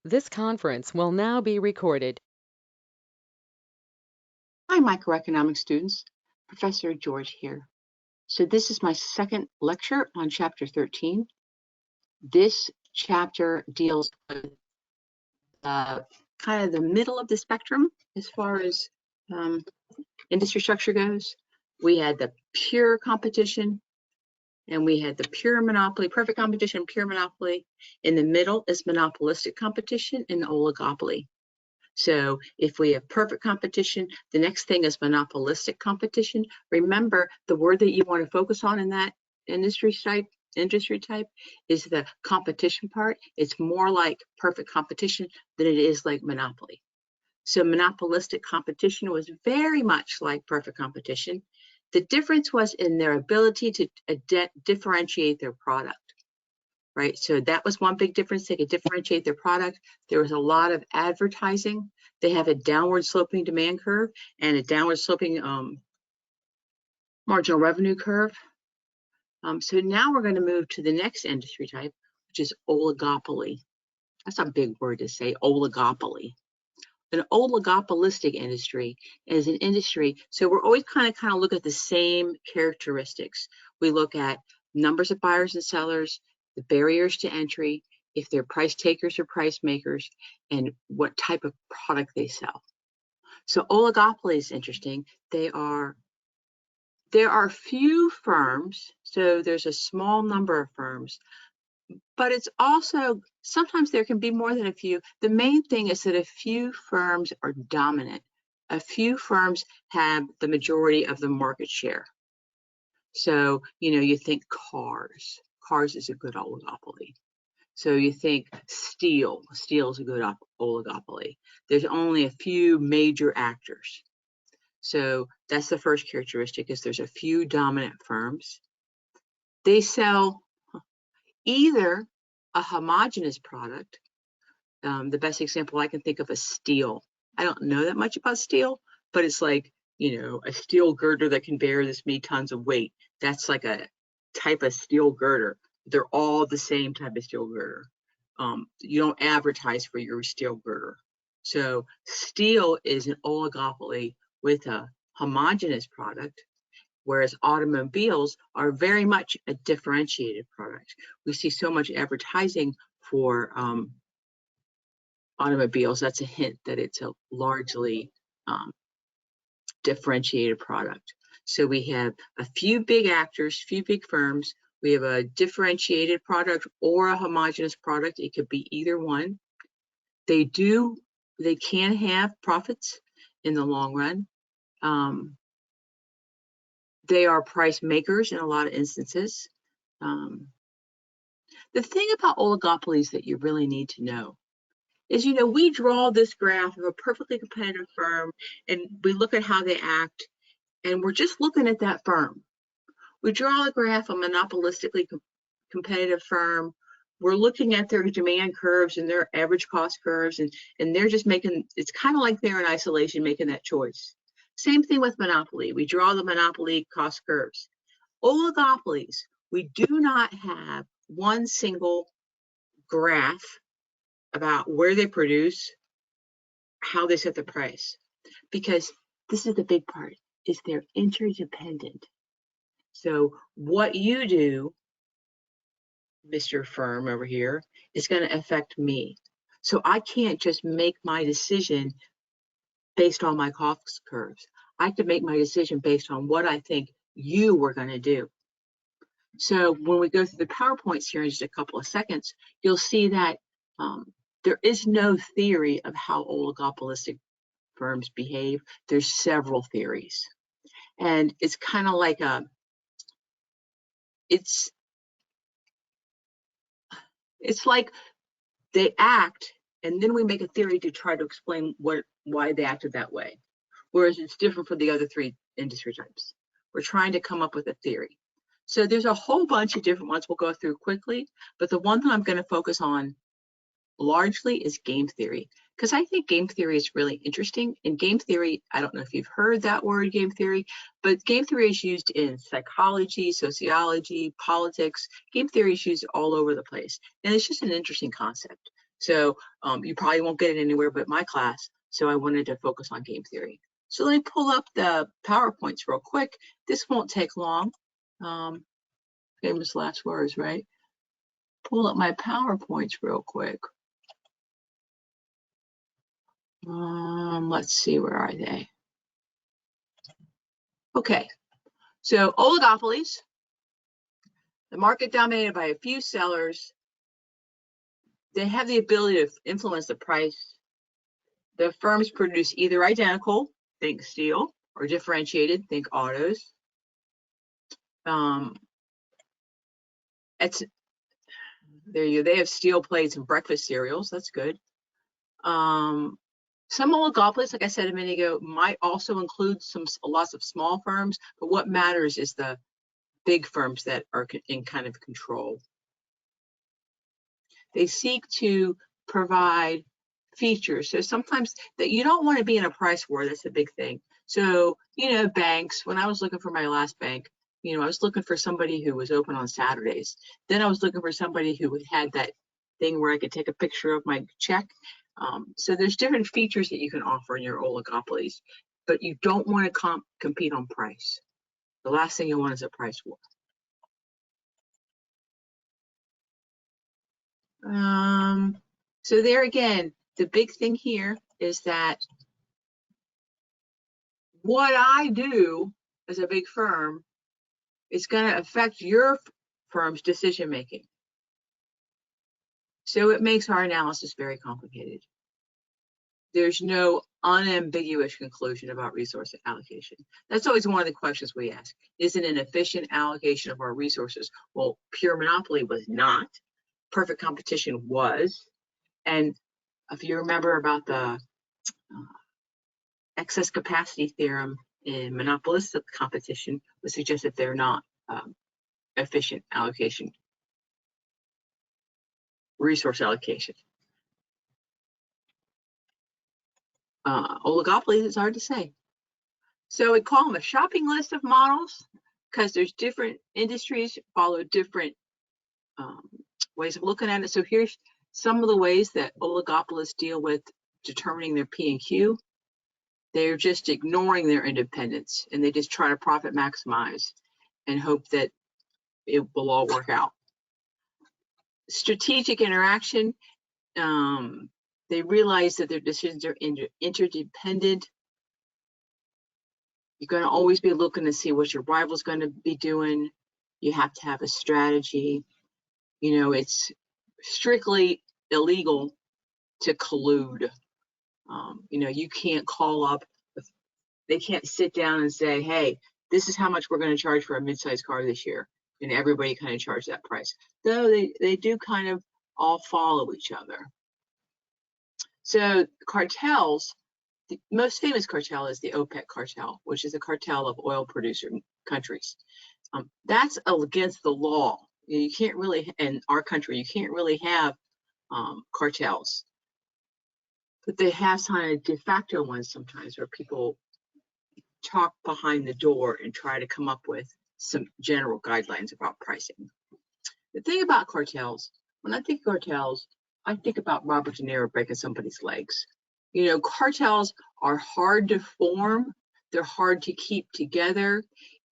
This conference will now be recorded. Hi, microeconomics students. Professor George here. So this is my second lecture on chapter 13. This chapter deals with kind of the middle of the spectrum as far as industry structure goes. We had the pure competition, and we had the pure monopoly, perfect competition, pure monopoly. In the middle is monopolistic competition and oligopoly. So if we have perfect competition, the next thing is monopolistic competition. Remember, the word that you want to focus on in that industry type is the competition part. It's more like perfect competition than it is like monopoly. So monopolistic competition was very much like perfect competition. The difference was in their ability to differentiate their product. Right, so that was one big difference. They could differentiate their product. There was a lot of advertising. They have a downward sloping demand curve and a downward sloping marginal revenue curve. So now we're going to move to the next industry type, which is oligopoly. That's a big word to say, oligopoly. An oligopolistic industry is an industry, so we're always kind of look at the same characteristics. We look at numbers of buyers and sellers, the barriers to entry, if they're price takers or price makers, and what type of product they sell. So oligopoly is interesting. There are few firms, so there's a small number of firms, but it's also, sometimes there can be more than a few. The main thing is that a few firms are dominant. A few firms have the majority of the market share. So, you think cars. Cars is a good oligopoly. So you think steel. Steel is a good oligopoly. There's only a few major actors. So that's the first characteristic, is there's a few dominant firms. They sell either a homogeneous product. The best example I can think of is steel. I don't know that much about steel, but it's like, a steel girder that can bear this many tons of weight. That's like a type of steel girder. They're all the same type of steel girder. You don't advertise for your steel girder. So steel is an oligopoly with a homogeneous product, whereas automobiles are very much a differentiated product. We see so much advertising for automobiles. That's a hint that it's a largely differentiated product. So we have a few big actors, few big firms. We have a differentiated product or a homogeneous product. It could be either one. They can have profits in the long run. They are price makers in a lot of instances. The thing about oligopolies that you really need to know is, we draw this graph of a perfectly competitive firm, and we look at how they act, and we're just looking at that firm. We draw a graph of a monopolistically competitive firm. We're looking at their demand curves and their average cost curves, and they're just making, it's kind of like they're in isolation making that choice. Same thing with monopoly. We draw the monopoly cost curves. Oligopolies, we do not have one single graph about where they produce, how they set the price, because this is the big part, is they're interdependent. So what you do, Mr. Firm over here, is going to affect me. So I can't just make my decision based on my cost curves. I have to make my decision based on what I think you were going to do. So when we go through the PowerPoints here in just a couple of seconds, you'll see that there is no theory of how oligopolistic firms behave. There's several theories. And it's kind of like it's like they act, and then we make a theory to try to explain why they acted that way. Whereas it's different for the other three industry types. We're trying to come up with a theory. So there's a whole bunch of different ones we'll go through quickly, but the one that I'm going to focus on largely is game theory, because I think game theory is really interesting. And game theory, I don't know if you've heard that word, game theory, but game theory is used in psychology, sociology, politics. Game theory is used all over the place, and it's just an interesting concept. So you probably won't get it anywhere but my class. So I wanted to focus on game theory. So let me pull up the PowerPoints real quick. This won't take long. Famous last words, right? Pull up my PowerPoints real quick. Let's see, where are they? Okay, so oligopolies, the market dominated by a few sellers. They have the ability to influence the price. The firms produce either identical, think steel, or differentiated, think autos. There you go. They have steel plates and breakfast cereals. That's good. Some oligopolies, like I said a minute ago, might also include lots of small firms, but what matters is the big firms that are in kind of control. They seek to provide features. So sometimes that you don't want to be in a price war. That's a big thing. So, banks, when I was looking for my last bank, I was looking for somebody who was open on Saturdays. Then I was looking for somebody who had that thing where I could take a picture of my check. So there's different features that you can offer in your oligopolies, but you don't want to compete on price. The last thing you want is a price war. So there again, the big thing here is that what I do as a big firm is going to affect your firm's decision making. So it makes our analysis very complicated. There's no unambiguous conclusion about resource allocation. That's always one of the questions we ask. Is it an efficient allocation of our resources? Well, pure monopoly was not. Perfect competition was. And if you remember about the excess capacity theorem in monopolistic competition, would suggest that they're not efficient allocation, resource allocation. Oligopolies, it's hard to say. So we call them a shopping list of models because there's different industries follow different ways of looking at it. So here's some of the ways that oligopolists deal with determining their P and Q. They're just ignoring their independence and they just try to profit maximize and hope that it will all work out. Strategic interaction, they realize that their decisions are interdependent. You're going to always be looking to see what your rival's going to be doing. You have to have a strategy. It's strictly illegal to collude. You can't call up, they can't sit down and say, hey, this is how much we're going to charge for a mid-sized car this year. And everybody kind of charge that price. Though they do kind of all follow each other. So cartels, the most famous cartel is the OPEC cartel, which is a cartel of oil producer countries. That's against the law. You can't really, in our country, you can't really have cartels. But they have kind of de facto ones sometimes where people talk behind the door and try to come up with some general guidelines about pricing. The thing about cartels, when I think cartels, I think about Robert De Niro breaking somebody's legs. Cartels are hard to form. They're hard to keep together.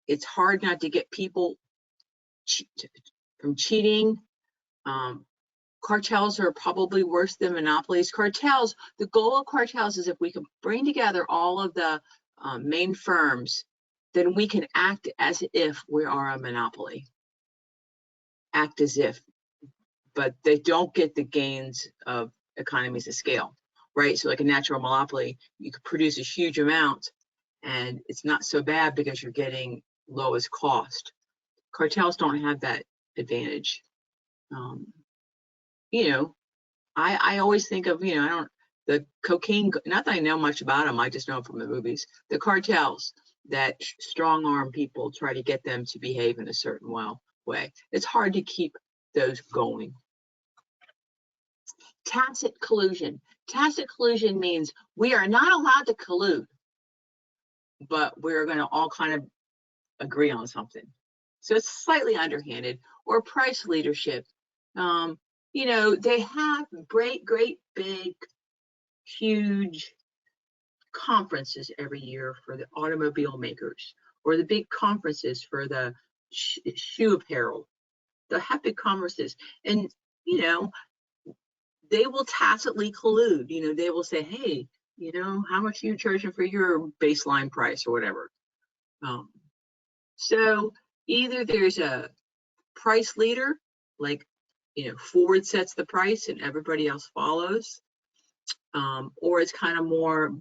It's hard not to get people from cheating. Cartels are probably worse than monopolies. Cartels, the goal of cartels is if we can bring together all of the main firms, then we can act as if we are a monopoly. Act as if, but they don't get the gains of economies of scale, right? So like a natural monopoly, you could produce a huge amount and it's not so bad because you're getting lowest cost. Cartels don't have that advantage. I always think of, the cocaine, not that I know much about them, I just know from the movies, the cartels that strong arm people, try to get them to behave in a certain way. It's hard to keep those going. Tacit collusion. Tacit collusion means we are not allowed to collude, but we're going to all kind of agree on something. So it's slightly underhanded. Or price leadership. you know, they have great big, huge conferences every year for the automobile makers, or the big conferences for the shoe apparel. They'll have big conferences, and you know, they will tacitly collude. You know, they will say, hey, you know, how much are you charging for your baseline price or whatever. So either there's a price leader, like, you know, Ford sets the price and everybody else follows, or it's kind of more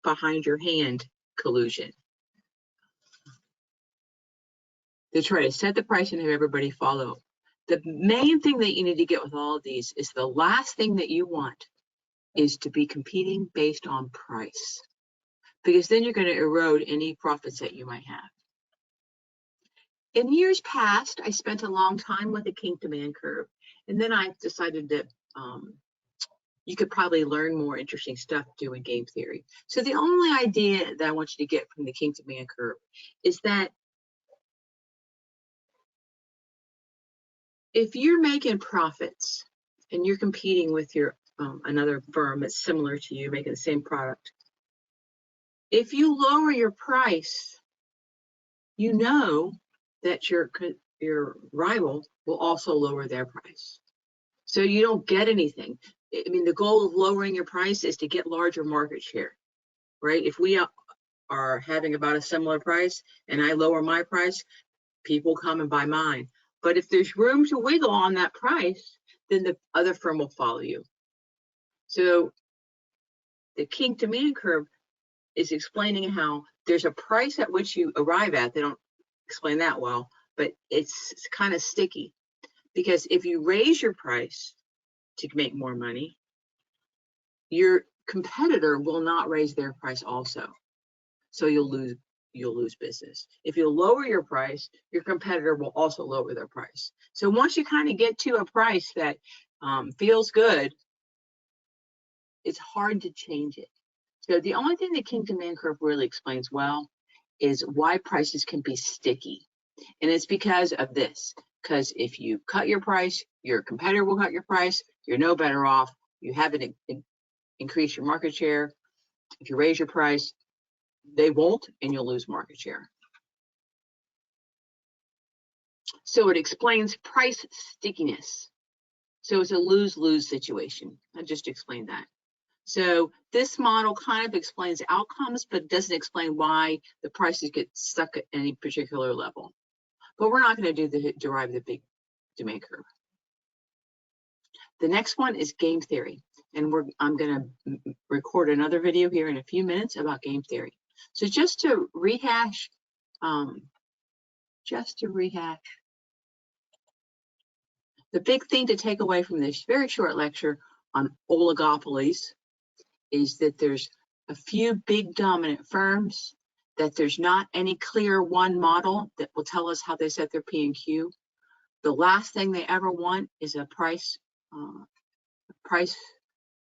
behind your hand collusion. They try to set the price and have everybody follow. The main thing that you need to get with all of these is the last thing that you want is to be competing based on price, because then you're going to erode any profits that you might have. In years past, I spent a long time with the kink demand curve, and then I decided that you could probably learn more interesting stuff doing game theory. So the only idea that I want you to get from the kink demand curve is that if you're making profits and you're competing with your another firm that's similar to you, making the same product, if you lower your price, you know that your rival will also lower their price. So you don't get anything. I mean, the goal of lowering your price is to get larger market share, right? If we are having about a similar price and I lower my price, people come and buy mine. But if there's room to wiggle on that price, then the other firm will follow you. So the kink demand curve is explaining how there's a price at which you arrive at. They don't explain that well, but it's kind of sticky, because if you raise your price to make more money, your competitor will not raise their price also. So you'll lose business. If you lower your price, your competitor will also lower their price. So once you kind of get to a price that feels good, it's hard to change it. So the only thing the kink demand curve really explains well is why prices can be sticky. And it's because of this. Because if you cut your price, your competitor will cut your price, you're no better off. You haven't increased your market share. If you raise your price, they won't, and you'll lose market share. So it explains price stickiness. So it's a lose-lose situation. I just explained that. So this model kind of explains outcomes, but doesn't explain why the prices get stuck at any particular level. But we're not going to derive the big demand curve. The next one is game theory, and I'm going to record another video here in a few minutes about game theory. So just to rehash, the big thing to take away from this very short lecture on oligopolies is that there's a few big dominant firms, that there's not any clear one model that will tell us how they set their P and Q. The last thing they ever want is a price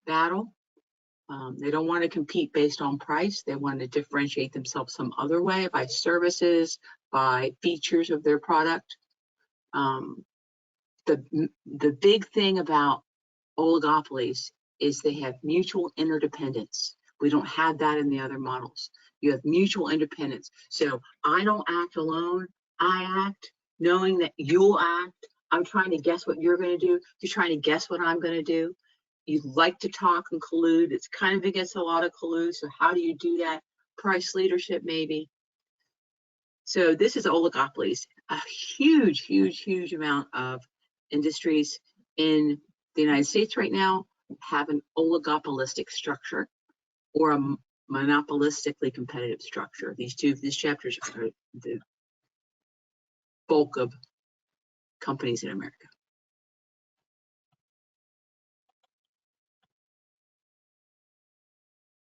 battle. They don't want to compete based on price. They want to differentiate themselves some other way, by services, by features of their product. The big thing about oligopolies is they have mutual interdependence. We don't have that in the other models. You have mutual independence. So I don't act alone. I act knowing that you'll act. I'm trying to guess what you're going to do. You're trying to guess what I'm going to do. You like to talk and collude. It's kind of against a lot of collude. So how do you do that? Price leadership, maybe. So this is oligopolies. A huge amount of industries in the United States right now have an oligopolistic structure, or a monopolistically competitive structure. These chapters are the bulk of companies in America.